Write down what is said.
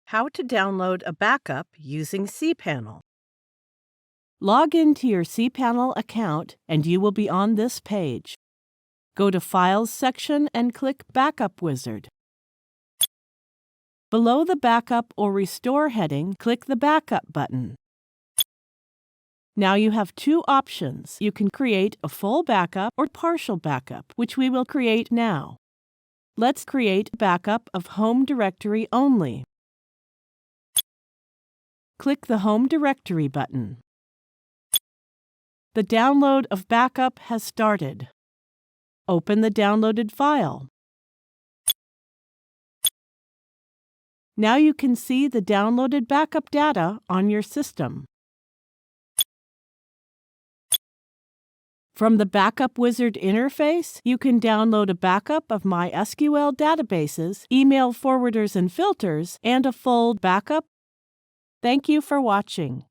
How to download a backup using cPanel. Log into your cPanel account and you will be on this page. Go to Files section and click Backup Wizard. Below the Backup or Restore heading, click the Backup button. Now you have two options. You can create a full backup or partial backup, which we will create now. Let's create a backup of home directory only. Click the Home Directory button. The download of backup has started. Open the downloaded file. Now you can see the downloaded backup data on your system. From the Backup Wizard interface, you can download a backup of MySQL databases, email forwarders and filters, and a full backup. Thank you for watching.